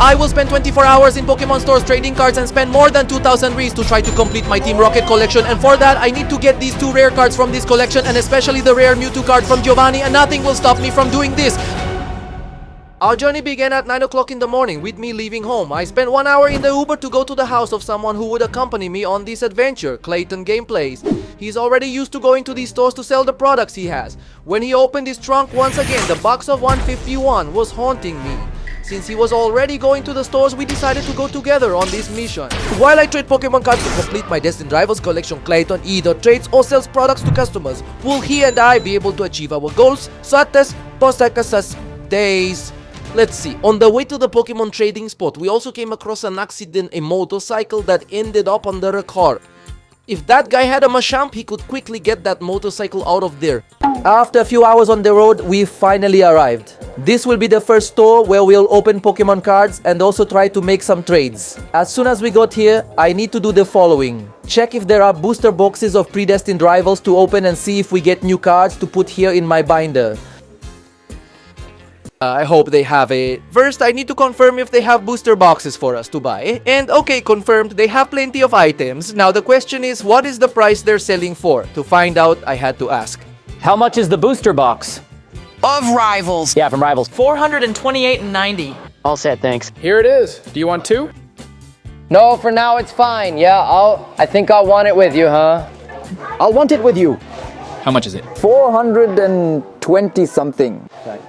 I will spend 24 hours in Pokemon stores trading cards and spend more than 2,000 Rs to try to complete my Team Rocket collection, and for that I need to get these 2 rare cards from this collection, and especially the rare Mewtwo card from Giovanni, and nothing will stop me from doing this. Our journey began at 9 o'clock in the morning with me leaving home. I spent 1 hour in the Uber to go to the house of someone who would accompany me on this adventure, Clayton Gameplays. He's already used to going to these stores to sell the products he has. When he opened his trunk once again, the box of 151 was haunting me. Since he was already going to the stores, we decided to go together on this mission. While I trade Pokemon cards to complete my Destined Rivals collection, Clayton either trades or sells products to customers. Will he and I be able to achieve our goals? Such as days. Let's see, on the way to the Pokemon trading spot, we also came across an accident, a motorcycle that ended up under a car. If that guy had a Machamp, he could quickly get that motorcycle out of there. After a few hours on the road, we finally arrived. This will be the first store where we'll open Pokemon cards and also try to make some trades. As soon as we got here, I need to do the following. Check if there are booster boxes of Predestined Rivals to open and see if we get new cards to put here in my binder. I hope they have it. First, I need to confirm if they have booster boxes for us to buy. And okay, confirmed, they have plenty of items. Now the question is, what is the price they're selling for? To find out, I had to ask. How much is the booster box? Of Rivals. Yeah, from Rivals. $428.90. All set, thanks. Here it is. Do you want 2? No, for now it's fine. Yeah, I think I'll want it with you, huh? I'll want it with you. How much is it? 420 something. Thanks.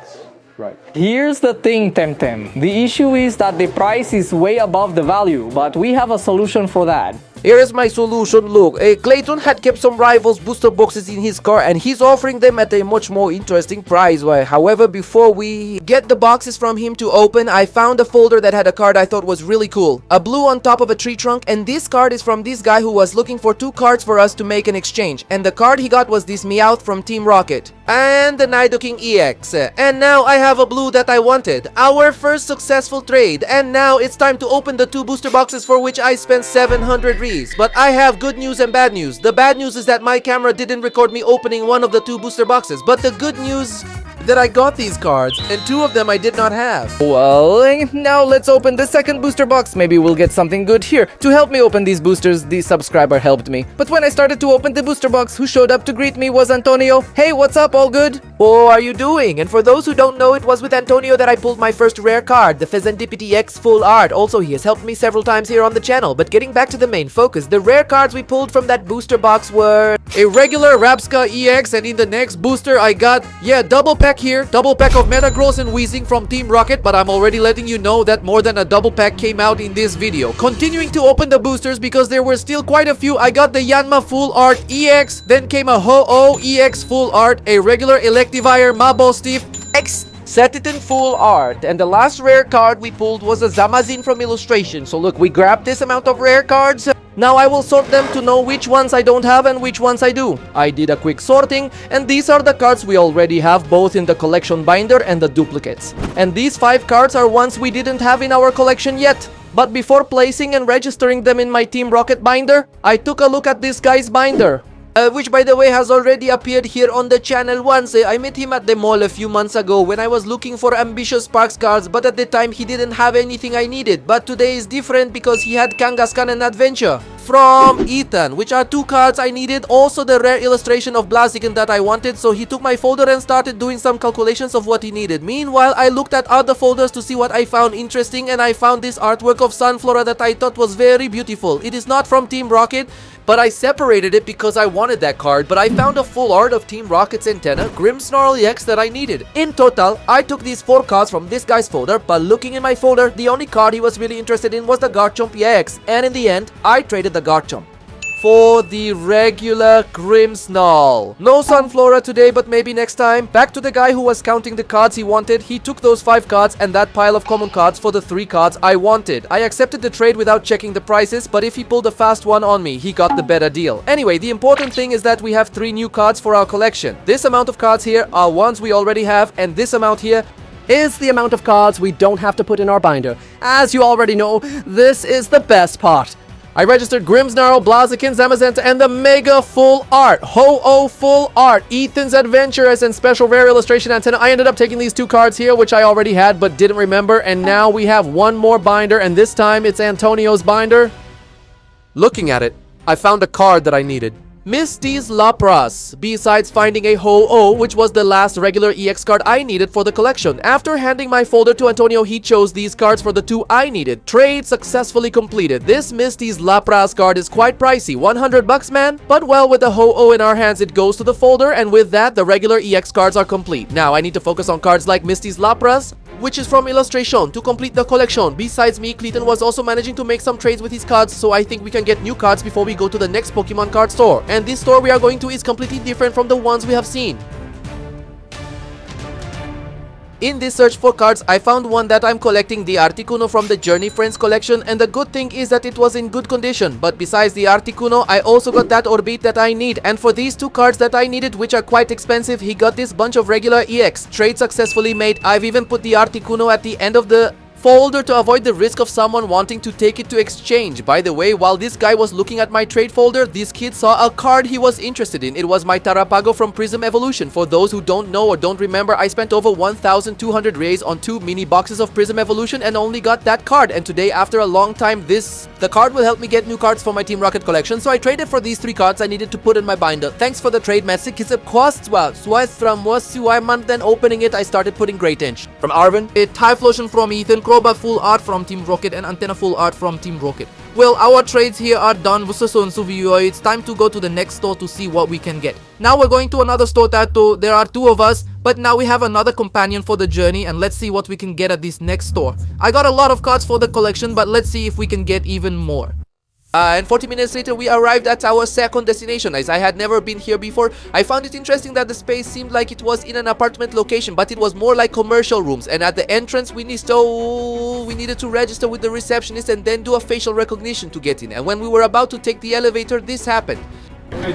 Right. Here's the thing, Temtem. The issue is that the price is way above the value, but we have a solution for that. Here is my solution. Look, Clayton had kept some Rivals booster boxes in his car and he's offering them at a much more interesting price. However, before we get the boxes from him to open, I found a folder that had a card I thought was really cool. A blue on top of a tree trunk, and this card is from this guy who was looking for 2 cards for us to make an exchange. And the card he got was this Meowth from Team Rocket. And the Nidoking EX. And now I have a blue that I wanted. Our first successful trade. And now it's time to open the 2 booster boxes for which I spent 700 Rs. But I have good news and bad news. The bad news is that my camera didn't record me opening one of the 2 booster boxes. But the good news that I got these cards, and 2 of them I did not have. Well, now let's open the second booster box. Maybe we'll get something good here. To help me open these boosters, the subscriber helped me. But when I started to open the booster box, who showed up to greet me was Antonio. Hey, what's up, all good? Oh, are you doing? And for those who don't know, it was with Antonio that I pulled my first rare card, the Fezandipity X Full Art. Also, he has helped me several times here on the channel. But getting back to the main focus, the rare cards we pulled from that booster box were a regular Rapska EX, and in the next booster I got, double pack here, double pack of Metagross and Weezing from Team Rocket, but I'm already letting you know that more than a double pack came out in this video. Continuing to open the boosters because there were still quite a few, I got the Yanma Full Art EX, then came a Ho-Oh EX Full Art, a regular Electivire Mabostiff X. Set it in full art, and the last rare card we pulled was a Zamazin from Illustration. So look, we grabbed this amount of rare cards. Now I will sort them to know which ones I don't have and which ones I do. I did a quick sorting, and these are the cards we already have both in the collection binder and the duplicates. And these 5 cards are ones we didn't have in our collection yet. But before placing and registering them in my Team Rocket binder, I took a look at this guy's binder. Which by the way has already appeared here on the channel once. I met him at the mall a few months ago when I was looking for ambitious Sparks cards, but at the time he didn't have anything I needed. But today is different because he had Kangaskhan and Adventure from Ethan, which are 2 cards I needed, also the rare illustration of Blaziken that I wanted. So he took my folder and started doing some calculations of what he needed. Meanwhile, I looked at other folders to see what I found interesting, and I found this artwork of Sunflora that I thought was very beautiful. It is not from Team Rocket, but I separated it because I wanted that card. But I found a full art of Team Rocket's antenna, Grimmsnarl EX, that I needed. In total, I took these 4 cards from this guy's folder, but looking in my folder, the only card he was really interested in was the Garchomp EX, and in the end, I traded the Garchomp for the regular Grimmsnarl. No Sunflora today, but maybe next time. Back to the guy who was counting the cards he wanted. He took those 5 cards and that pile of common cards for the 3 cards I wanted. I accepted the trade without checking the prices, but if he pulled a fast one on me, he got the better deal. Anyway, the important thing is that we have 3 new cards for our collection. This amount of cards here are ones we already have, and this amount here is the amount of cards we don't have to put in our binder. As you already know, this is the best part. I registered Grimmsnarl, Blaziken, Zamazenta, and the Mega Full Art. Ho-Oh Full Art, Ethan's Adventurous, and Special Rare Illustration Antenna. I ended up taking these 2 cards here, which I already had but didn't remember. And now we have one more binder, and this time it's Antonio's binder. Looking at it, I found a card that I needed. Misty's Lapras, besides finding a Ho-Oh, which was the last regular EX card I needed for the collection. After handing my folder to Antonio, he chose these cards for the 2 I needed. Trade successfully completed. This Misty's Lapras card is quite pricey, 100 bucks, man. But well, with the Ho-Oh in our hands, it goes to the folder, and with that, the regular EX cards are complete. Now, I need to focus on cards like Misty's Lapras, which is from Illustration, to complete the collection. Besides me, Clayton was also managing to make some trades with his cards, so I think we can get new cards before we go to the next Pokemon card store. And this store we are going to is completely different from the ones we have seen. In this search for cards, I found one that I'm collecting, the Articuno from the Journey Friends collection, and the good thing is that it was in good condition. But besides the Articuno, I also got that Orbit that I need, and for these 2 cards that I needed, which are quite expensive, he got this bunch of regular EX. Trade successfully made. I've even put the Articuno at the end of the folder to avoid the risk of someone wanting to take it to exchange. By the way, while this guy was looking at my trade folder, this kid saw a card he was interested in. It was my Tarapago from Prism Evolution. For those who don't know or don't remember, I spent over 1,200 rays on 2 mini boxes of Prism Evolution and only got that card. And today, after a long time, the card will help me get new cards for my Team Rocket collection. So I traded for these 3 cards I needed to put in my binder. Thanks for the trade, Messi. Then opening it, I started putting Great Inch. From Arvin, a Typhlosion from Ethan, Crobat Full Art from Team Rocket, and Antenna Full Art from Team Rocket. Well, our trades here are done. It's time to go to the next store to see what we can get. Now we're going to another store, Tato. There are 2 of us, but now we have another companion for the journey, and let's see what we can get at this next store. I got a lot of cards for the collection, but let's see if we can get even more. And 40 minutes later, we arrived at our second destination. As I had never been here before, I found it interesting that the space seemed like it was in an apartment location, but it was more like commercial rooms. And at the entrance, we needed to register with the receptionist and then do a facial recognition to get in. And when we were about to take the elevator, this happened. I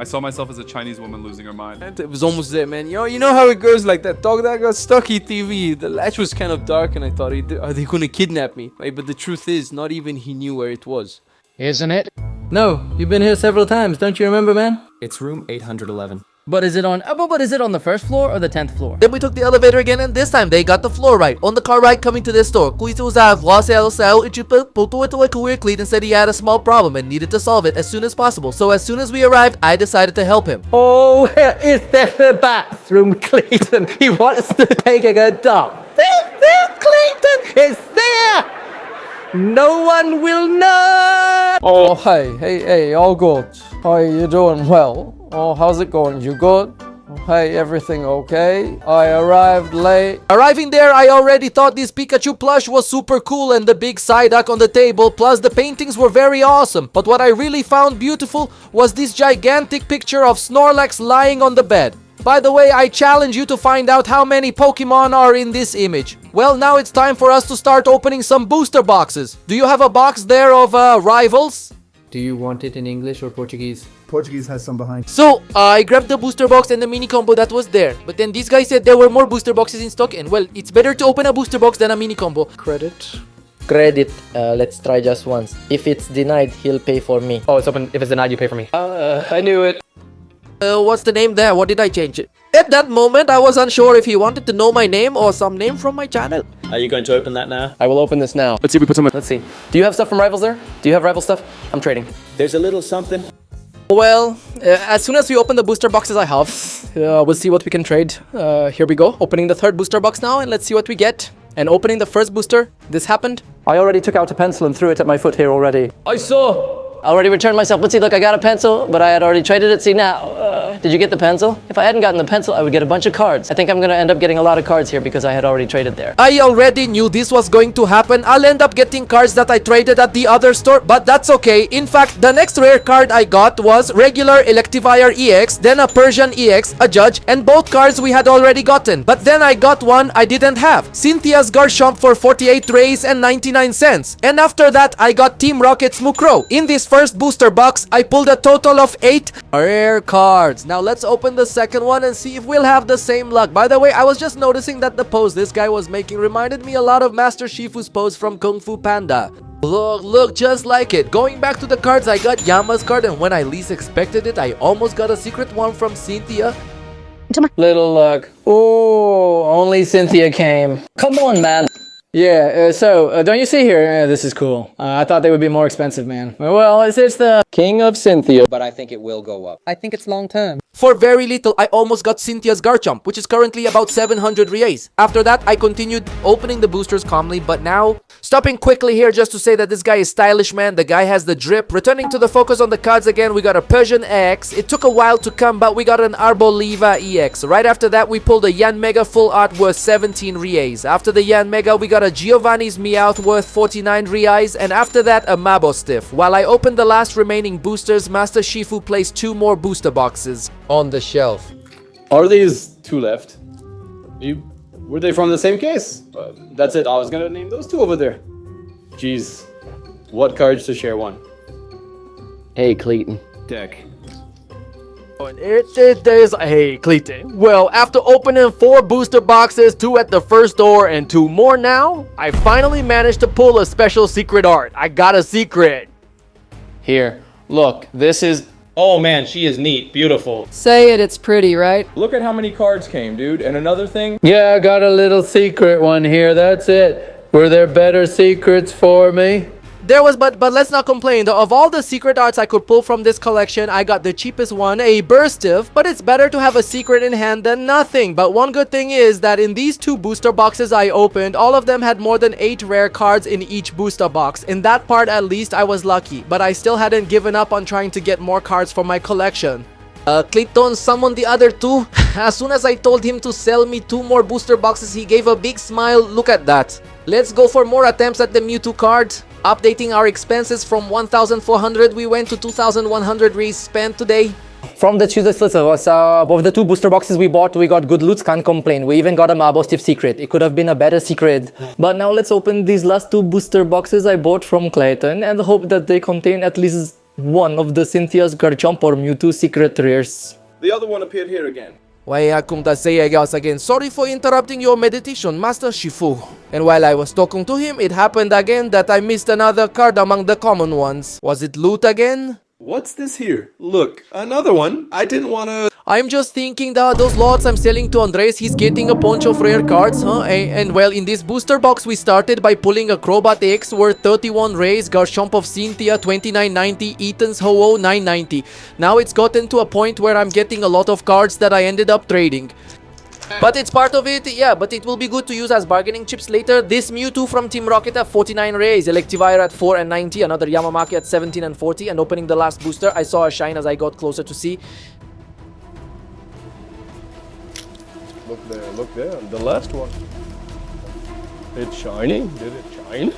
saw myself as a Chinese woman losing her mind. It was almost there, man. You know how it goes like that dog that got stuck in TV. The latch was kind of dark and I thought, are they gonna kidnap me? Right, but the truth is, not even he knew where it was. Isn't it? No, you've been here several times, don't you remember, man? It's room 811. But is it on the first floor or the 10th floor? Then we took the elevator again, and this time they got the floor right. On the car ride coming to this store, Clayton said he had a small problem and needed to solve it as soon as possible. So as soon as we arrived, I decided to help him. Oh, is that the bathroom, Clayton? He wants to take a dump. There, Clayton! It's there! No one will know! Oh, hey, all good. Hi, you doing well? Oh, how's it going? You good? Oh, hey, everything okay? I arrived late. Arriving there, I already thought this Pikachu plush was super cool and the big Psyduck on the table, plus the paintings were very awesome. But what I really found beautiful was this gigantic picture of Snorlax lying on the bed. By the way, I challenge you to find out how many Pokemon are in this image. Well, now it's time for us to start opening some booster boxes. Do you have a box there of Rivals? Do you want it in English or Portuguese? Portuguese has some behind. So, I grabbed the booster box and the mini combo that was there. But then this guy said there were more booster boxes in stock, and well, it's better to open a booster box than a mini combo. Credit. Let's try just once. If it's denied, he'll pay for me. Oh, it's open. If it's denied, you pay for me. I knew it. What's the name there? What did I change it? At that moment, I was unsure if he wanted to know my name or some name from my channel. Are you going to open that now? I will open this now. Let's see if we put some. Let's see. Do you have stuff from Rivals there? Do you have Rival stuff? I'm trading. There's a little something. Well, as soon as we open the booster boxes I have, we'll see what we can trade. Here we go. Opening the third booster box now, and let's see what we get. And opening the first booster, this happened. I already took out a pencil and threw it at my foot here already. I saw. I already returned myself. But see, look, I got a pencil, but I had already traded it. See, now, did you get the pencil? If I hadn't gotten the pencil, I would get a bunch of cards. I think I'm going to end up getting a lot of cards here because I had already traded there. I already knew this was going to happen. I'll end up getting cards that I traded at the other store, but that's okay. In fact, the next rare card I got was regular Electivire EX, then a Persian EX, a Judge, and both cards we had already gotten. But then I got one I didn't have. Cynthia's Garchomp for 48 rays and 99 cents. And after that, I got Team Rocket's Mukro. In this first booster box, I pulled a total of 8 rare cards. Now let's open the second one and see if we'll have the same luck. By the way, I was just noticing that the pose this guy was making reminded me a lot of Master Shifu's pose from Kung Fu Panda. Look, just like it. Going back to the cards, I got Yama's card, and when I least expected it, I almost got a secret one from Cynthia. Little luck. Oh, only Cynthia came. Come on, man. Yeah, don't you see here? This is cool. I thought they would be more expensive, man. Well, it's the King of Cynthia. But I think it will go up. I think it's long term. For very little, I almost got Cynthia's Garchomp, which is currently about 700 reais. After that, I continued opening the boosters calmly, but now, stopping quickly here just to say that this guy is stylish, man. The guy has the drip. Returning to the focus on the cards again, we got a Persian X. It took a while to come, but we got an Arboliva EX. Right after that, we pulled a Yan Mega full art worth 17 reais. After the Yan Mega, we got a Giovanni's Meowth worth 49 reais, and after that, a Mabostiff. While I opened the last remaining boosters, Master Shifu placed 2 more booster boxes on the shelf. Are these 2 left? Were they from the same case? That's it. I was gonna name those 2 over there. Jeez. What courage to share one. Hey, Clayton. Deck. Hey, Clayton. Well, after opening 4 booster boxes, 2 at the first door and 2 more now, I finally managed to pull a special secret art. I got a secret. Here, look, this is... Oh man, she is neat. Beautiful. Say it, it's pretty, right? Look at how many cards came, dude. And another thing... Yeah, I got a little secret one here. That's it. Were there better secrets for me? There was, but let's not complain. Of all the secret arts I could pull from this collection, I got the cheapest one, a Burstiff, but it's better to have a secret in hand than nothing. But one good thing is that in these 2 booster boxes I opened, all of them had more than 8 rare cards in each booster box. In that part, at least, I was lucky, but I still hadn't given up on trying to get more cards for my collection. Clayton summoned the other 2. As soon as I told him to sell me 2 more booster boxes, he gave a big smile. Look at that. Let's go for more attempts at the Mewtwo card. Updating our expenses from 1,400, we went to 2,100 Reis spent today. From the choosers list of the 2 booster boxes we bought, we got good loots, can't complain. We even got a Mabostiff secret. It could have been a better secret. But now let's open these last 2 booster boxes I bought from Clayton and hope that they contain at least one of the Cynthia's Garchomp or Mewtwo secret rares. The other one appeared here again. Again. Sorry for interrupting your meditation, Master Shifu. And while I was talking to him, it happened again that I missed another card among the common ones. Was it loot again? What's this here? Look, another one. I didn't want to... I'm just thinking that those lots I'm selling to Andres, he's getting a bunch of rare cards, huh? And well, in this booster box, we started by pulling a Crobat X worth 31 rays, Garchomp of Cynthia 29.90, Ethan's Ho-Oh 9.90. Now it's gotten to a point where I'm getting a lot of cards that I ended up trading. But it's part of it, yeah, but it will be good to use as bargaining chips later. This Mewtwo from Team Rocket at 49 rays, Electivire at 4.90, another Yamamaki at 17.40, and opening the last booster, I saw a shine as I got closer to see. Look there, the last one. It's shiny. Did it shine?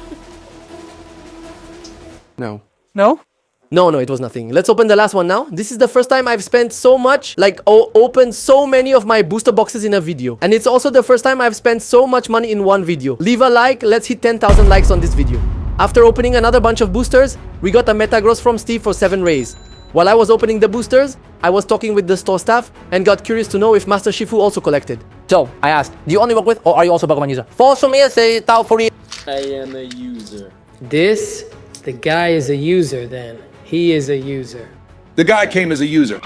No. No? No, it was nothing. Let's open the last one now. This is the first time I've spent so much, like opened so many of my booster boxes in a video. And it's also the first time I've spent so much money in one video. Leave a like, let's hit 10,000 likes on this video. After opening another bunch of boosters, we got a Metagross from Steve for 7 rays. While I was opening the boosters, I was talking with the store staff and got curious to know if Master Shifu also collected. So, I asked, do you only work with or are you also a Pokemon user? I am a user. The guy is a user then. He is a user. The guy came as a user.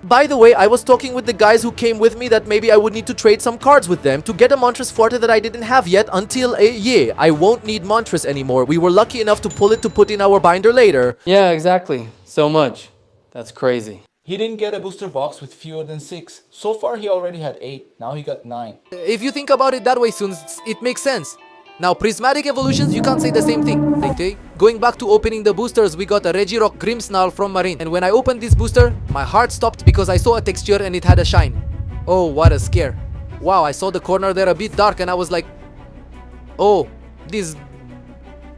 By the way, I was talking with the guys who came with me that maybe I would need to trade some cards with them to get a Moltres Forte that I didn't have yet until I won't need Moltres anymore. We were lucky enough to pull it to put in our binder later. Yeah, exactly. So much. That's crazy. He didn't get a booster box with fewer than 6. So far, he already had 8. Now he got 9. If you think about it that way, soon it makes sense. Now, Prismatic Evolutions, you can't say the same thing. Okay? Going back to opening the boosters, we got a Regirock Grimmsnarl from Marine. And when I opened this booster, my heart stopped because I saw a texture and it had a shine. Oh, what a scare. Wow, I saw the corner there a bit dark and I was like, oh, this...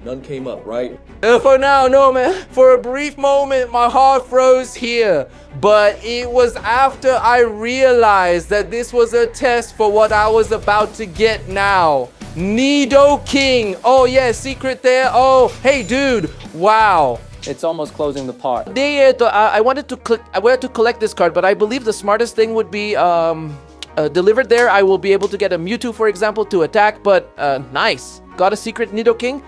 None came up, right? For now, no, man. For a brief moment, my heart froze here. But it was after I realized that this was a test for what I was about to get now. Nidoking. Oh yeah, secret there. Oh, hey dude. Wow. It's almost closing the part. I wanted to collect this card, but I believe the smartest thing would be delivered there. I will be able to get a Mewtwo, for example, to attack. But nice. Got a secret Nidoking.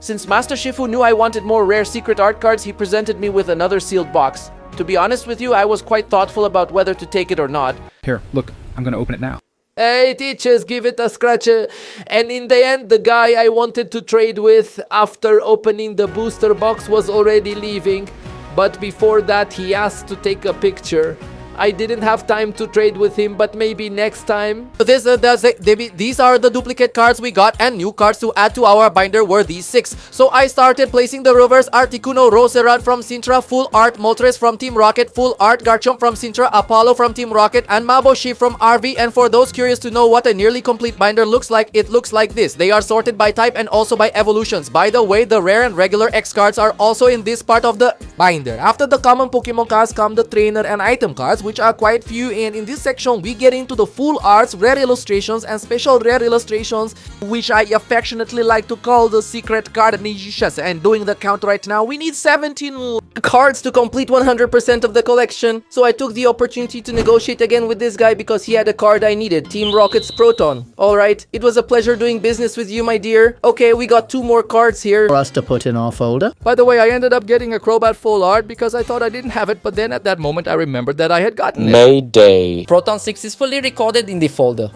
Since Master Shifu knew I wanted more rare secret art cards, he presented me with another sealed box. To be honest with you, I was quite thoughtful about whether to take it or not. Here, look, I'm gonna open it now. Hey teachers, give it a scratcher. And in the end, the guy I wanted to trade with after opening the booster box was already leaving. But before that, he asked to take a picture. I didn't have time to trade with him, but maybe next time. These are the duplicate cards we got, and new cards to add to our binder were these 6. So I started placing the reverse Articuno Roserad from Sintra, full art Moltres from Team Rocket, full art Garchomp from Sintra, Apollo from Team Rocket, and Maboshi from RV. And for those curious to know what a nearly complete binder looks like, it looks like this. They are sorted by type and also by evolutions. By the way, the rare and regular X cards are also in this part of the binder. After the common Pokemon cards come the trainer and item cards, which are quite few, and in this section we get into the full arts, rare illustrations, and special rare illustrations, which I affectionately like to call the secret card niches. And doing the count right now, we need 17 cards to complete 100% of the collection. So I took the opportunity to negotiate again with this guy because he had a card I needed, Team Rocket's Proton. Alright, it was a pleasure doing business with you, my dear. Okay, we got 2 more cards here For us to put in our folder. By the way, I ended up getting a Crobat full art because I thought I didn't have it, but then at that moment I remembered that I had gotten it. Mayday. Proton 6 is fully recorded in the folder.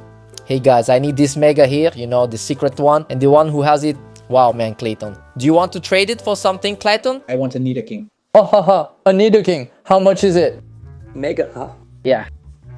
Hey guys, I need this Mega here, you know, the secret one, and the one who has it. Wow, man, Clayton. Do you want to trade it for something, Clayton? I want a Nidoking. Oh, haha, a Nidoking. How much is it? Mega, huh? Yeah.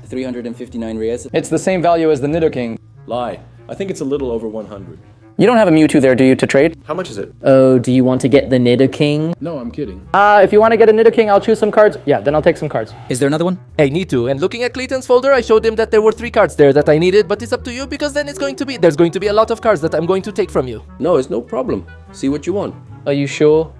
359 Reyes. It's the same value as the Nidoking. Lie. I think it's a little over 100. You don't have a Mewtwo there, do you, to trade? How much is it? Oh, do you want to get the Nidoking? No, I'm kidding. If you want to get a Nidoking, I'll choose some cards. Yeah, then I'll take some cards. Is there another one? I need to. And looking at Clayton's folder, I showed him that there were 3 cards there that I needed, but it's up to you because then there's going to be a lot of cards that I'm going to take from you. No, it's no problem. See what you want. Are you sure?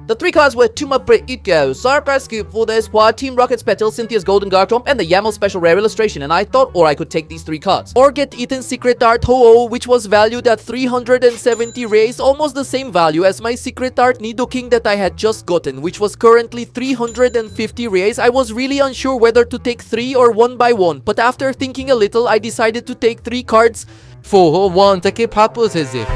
The 3 cards were Tumapre Itko, Sarkar Scoop for the squad, Team Rocket's Petal, Cynthia's Golden Garchomp, and the Yamel Special Rare Illustration. And I thought, or I could take these 3 cards. Or get Ethan's Secret Art Ho-Oh, which was valued at 370 rays, almost the same value as my Secret Art Nidoking that I had just gotten, which was currently 350 rays. I was really unsure whether to take 3 or 1 by 1, but after thinking a little, I decided to take 3 cards. For one, take a purpose is it.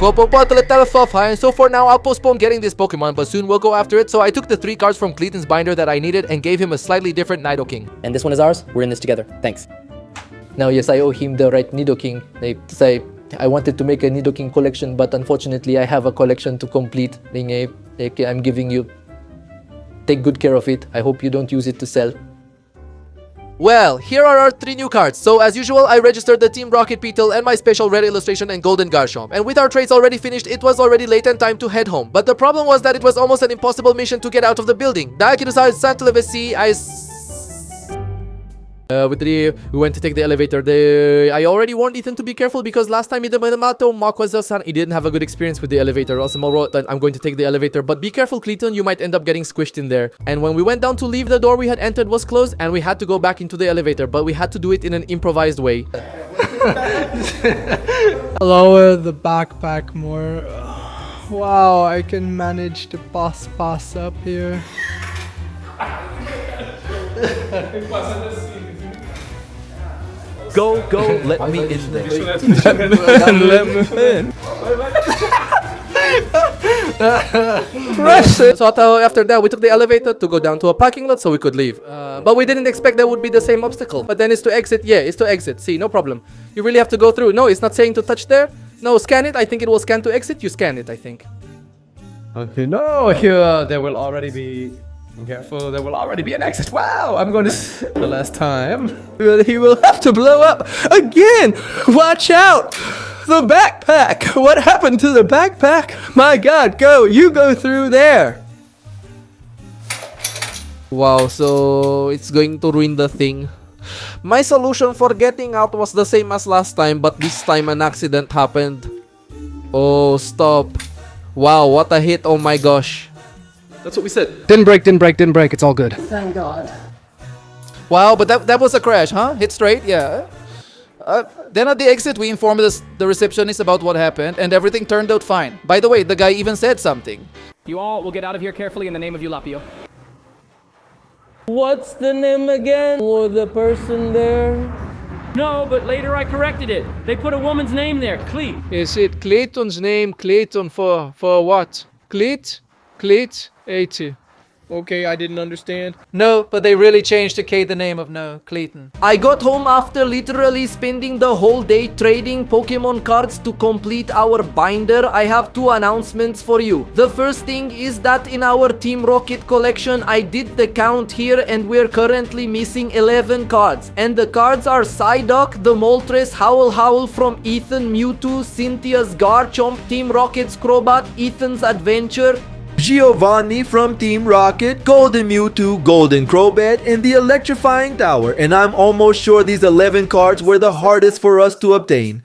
So for now, I'll postpone getting this Pokemon, but soon we'll go after it. So I took the 3 cards from Clayton's binder that I needed and gave him a slightly different Nidoking. And this one is ours? We're in this together. Thanks. Now, yes, I owe him the right Nidoking. I wanted to make a Nidoking collection, but unfortunately, I have a collection to complete. I'm giving you. Take good care of it. I hope you don't use it to sell. Well, here are our 3 new cards. So as usual, I registered the Team Rocket Beetle and my special red illustration and Golden Garchomp. And with our trades already finished, it was already late and time to head home. But the problem was that it was almost an impossible mission to get out of the building. We went to take the elevator. I already warned Ethan to be careful because last time he didn't have a good experience with the elevator. Also, I'm going to take the elevator, but be careful, Clayton. You might end up getting squished in there. And when we went down to leave, the door we had entered was closed, and we had to go back into the elevator. But we had to do it in an improvised way. Lower the backpack more. Wow, I can manage to pass up here. Go, let me in there. Let me in. So after that, we took the elevator to go down to a parking lot so we could leave. But we didn't expect that would be the same obstacle. But then it's to exit. Yeah, it's to exit. See, no problem. You really have to go through. No, it's not saying to touch there. No, scan it. I think it will scan to exit. You scan it, I think. Okay, no, here there will already be. Careful, there will already be an exit. Wow, I'm going to the last time. He will have to blow up again. Watch out. The backpack. What happened to the backpack? My God, you go through there. Wow, so it's going to ruin the thing. My solution for getting out was the same as last time, but this time an accident happened. Oh, stop. Wow, what a hit. Oh my gosh. That's what we said. Didn't break. It's all good. Thank God. Wow, but that was a crash, huh? Hit straight, yeah. Then at the exit, we informed the receptionist about what happened, and everything turned out fine. By the way, the guy even said something. You all will get out of here carefully in the name of Eulapio. What's the name again? Or the person there? No, but later I corrected it. They put a woman's name there, Cleet. Is it Clayton's name? Clayton for what? Cleet? Cleet? 80. Okay, I didn't understand. No, but they really changed to K the name of Clayton. I got home after literally spending the whole day trading Pokemon cards to complete our binder. I have two announcements for you. The first thing is that in our Team Rocket collection, I did the count here and we're currently missing 11 cards. And the cards are Psyduck, the Moltres, Howl from Ethan, Mewtwo, Cynthia's Garchomp, Team Rocket's Crobat, Ethan's Adventure, Giovanni from Team Rocket, Golden Mewtwo, Golden Crobat, and the Electrifying Tower, and I'm almost sure these 11 cards were the hardest for us to obtain.